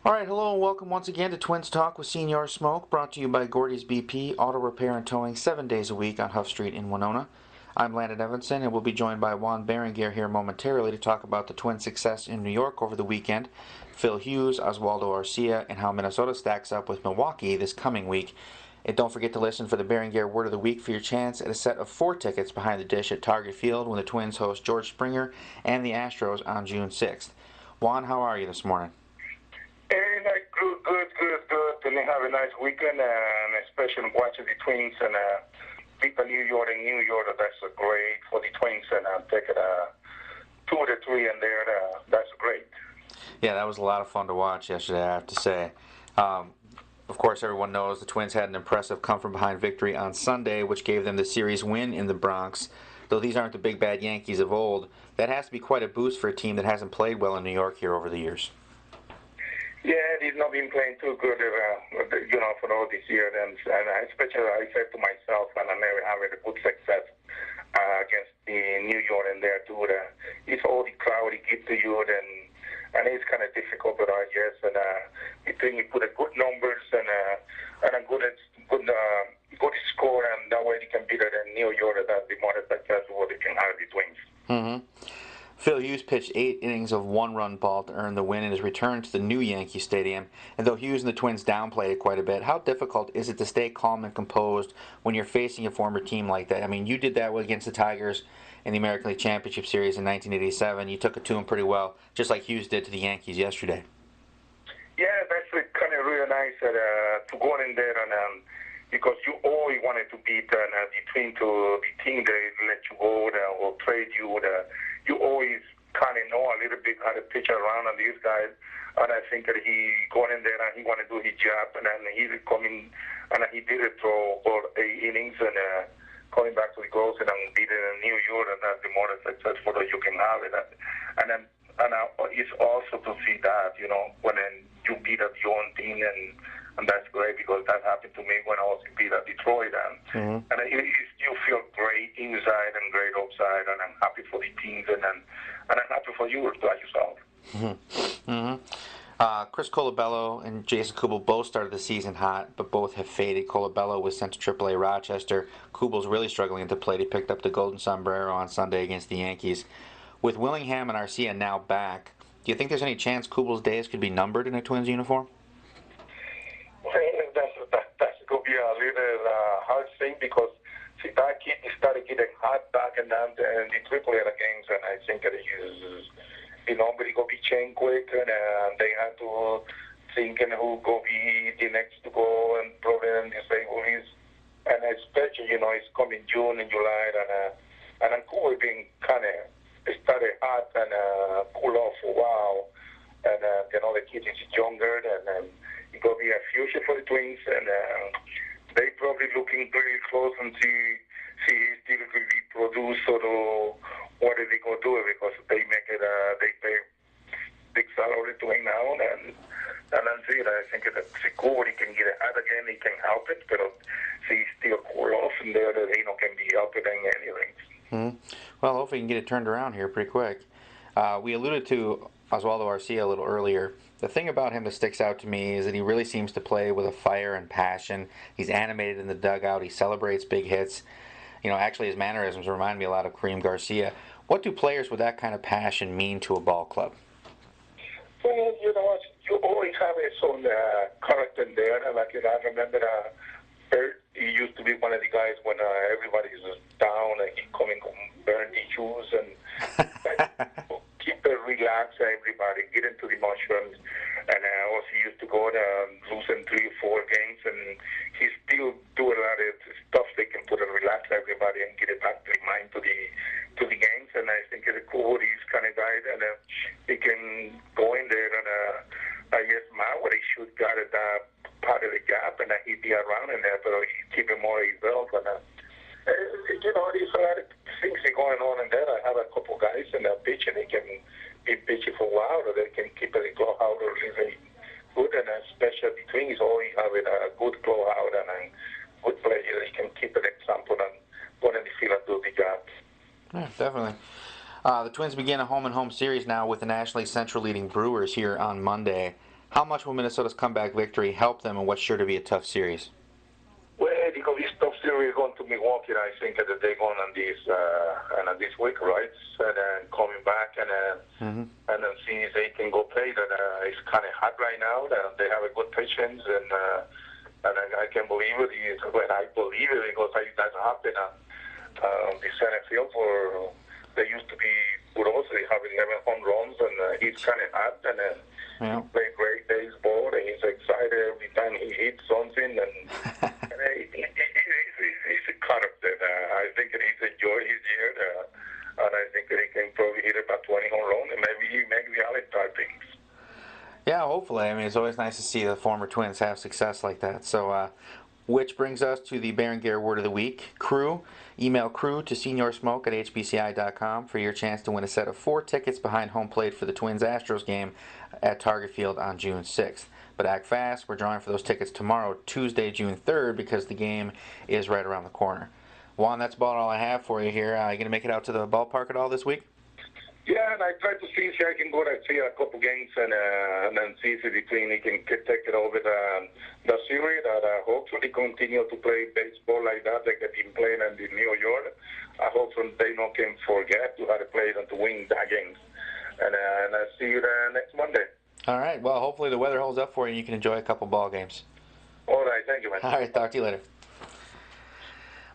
All right, hello and welcome once again to Twins Talk with Senor Smoke, brought to you by Gordie's BP Auto Repair and Towing 7 days a week on Huff Street in Winona. I'm Landon Evanson, and we'll be joined by Juan Berenguer here momentarily to talk about the Twins' success in New York over the weekend, Phil Hughes, Oswaldo Arcia, and how Minnesota stacks up with Milwaukee this coming week. And don't forget to listen for the Berenguer Word of the Week for your chance at a set of 4 tickets behind the dish at Target Field when the Twins host George Springer and the Astros on June 6th. Juan, how are you this morning? Hey, good. And have a nice weekend, and especially watching the Twins and beat the New York in New York. That's great for the Twins, and take it 2 to 3 in there. That's great. Yeah, that was a lot of fun to watch yesterday, I have to say. Of course, everyone knows the Twins had an impressive come-from-behind victory on Sunday, which gave them the series win in the Bronx. Though these aren't the big bad Yankees of old, that has to be quite a boost for a team that hasn't played well in New York here over the years. Yeah, he's not been playing too good, for all this year. And especially I said to myself, and I never have a good success against the New York in there too. It's all the crowd he gives to you, and it's kind of difficult, but I guess. And I think he put a good numbers and a good score, and that way they can beat it in New York. That's the more successful they can have the Twins. Mm-hmm. Phil Hughes pitched 8 innings of 1-run ball to earn the win in his return to the new Yankee Stadium. And though Hughes and the Twins downplayed it quite a bit, how difficult is it to stay calm and composed when you're facing a former team like that? I mean, you did that against the Tigers in the American League Championship Series in 1987. You took it to them pretty well, just like Hughes did to the Yankees yesterday. Yeah, that's kind of really nice to go in there and because you always wanted to beat the team they let you go or trade you. You always kind of know a little bit how to pitch around on these guys. And I think that he going in there and he wanted to do his job, and then he coming and he did it through all 8 innings and coming back to the goals and beat it in New York, and that's the more successful that you can have it. And it's also to see that when you beat up your own team and that's great because that happened to me when I was beat at Detroit, and you feel great inside and great outside, and I'm happy for the teams, and I'm happy for you by yourself. Mm-hmm. Mm-hmm. Chris Colabello and Jason Kubel both started the season hot, but both have faded. Colabello was sent to AAA Rochester. Kubel's really struggling at the plate. He picked up the Golden Sombrero on Sunday against the Yankees. With Willingham and Arcia now back, do you think there's any chance Kubel's days could be numbered in a Twins uniform? That's going to be a little hard thing because that kid started getting hot back and down in the AAA games, and I think that nobody going to be chained quick, and they have to think who go be the next to go and probably disable his, and especially it's coming June and July, and Vancouver being kind of started hot and cool off for a while, and the kid is younger and it's going to be a future for the Twins, and they probably looking pretty close and see if still will be produced or what are they going to do because they make it they pay big salary to him now, and then see I think that Gordie can get it out again, he can help it, but see still cool off and there that can be helping anything. Mm-hmm. Well, hopefully he can get it turned around here pretty quick. We alluded to Oswaldo Arcia a little earlier. The thing about him that sticks out to me is that he really seems to play with a fire and passion. He's animated in the dugout. He celebrates big hits. Actually his mannerisms remind me a lot of Kareem Garcia. What do players with that kind of passion mean to a ball club? Well, you always have a own character there. And I remember Bert, he used to be one of the guys when everybody was down and he come and burn the shoes and keep it relaxed, everybody, get into the mushrooms. And also he used to go losing 3 or 4 games, and he still do a lot of stuff they can put and relax everybody and get it back to the mind to the games. And I think it's cool. He's kind of guy, and he can go in there and I guess what he should got it part of the gap, and he'd be around in there, but he'd keep him more himself. And there's a lot of things going on in there. I have a couple guys in that pitch, and they can be pitching for a while, or they can keep it go out really good, and especially between is always having a good blow out and a good player. He can keep an example and go in the field and do the job. Yeah, definitely. The Twins begin a home-and-home series now with the National League Central leading Brewers here on Monday. How much will Minnesota's comeback victory help them in what's sure to be a tough series? Well, because this tough series going to Milwaukee, I think that they're going on this week, right? And then coming back and then seeing if they can go play. That it's kind of hot right now. That they have a good patience and I can believe it. When I believe it because that happened on the center field for they used to be Buros. They have 11 home runs and he's kind of hot and he played great baseball and he's excited every time he hits something and he's a character. I think that he's enjoyed his year and I think that he can probably hit about 20 home runs and maybe he make reality type things. Yeah, hopefully. I mean, it's always nice to see the former Twins have success like that. So, which brings us to the Berenguer Word of the Week. Crew, email crew to Senor Smoke at hbci.com for your chance to win a set of 4 tickets behind home plate for the Twins-Astros game at Target Field on June 6th. But act fast, we're drawing for those tickets tomorrow, Tuesday, June 3rd, because the game is right around the corner. Juan, that's about all I have for you here. You going to make it out to the ballpark at all this week? Yeah, and I try to see if I can go to see a couple games and then see if between he can take it over the series that hopefully continue to play baseball like that like they've been playing in the New York. I hope they not can forget to how to play and to win that games. And I'll see you next Monday. All right. Well, hopefully the weather holds up for you and you can enjoy a couple ball games. All right. Thank you, man. All right. Talk to you later.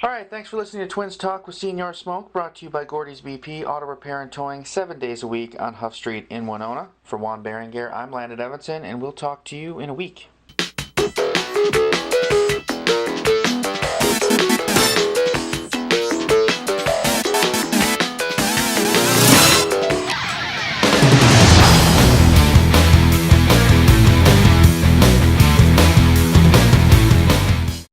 All right, thanks for listening to Twins Talk with Senor Smoke, brought to you by Gordie's BP Auto Repair and Towing 7 days a week on Huff Street in Winona. For Juan Berenguer, I'm Landon Evanson, and we'll talk to you in a week.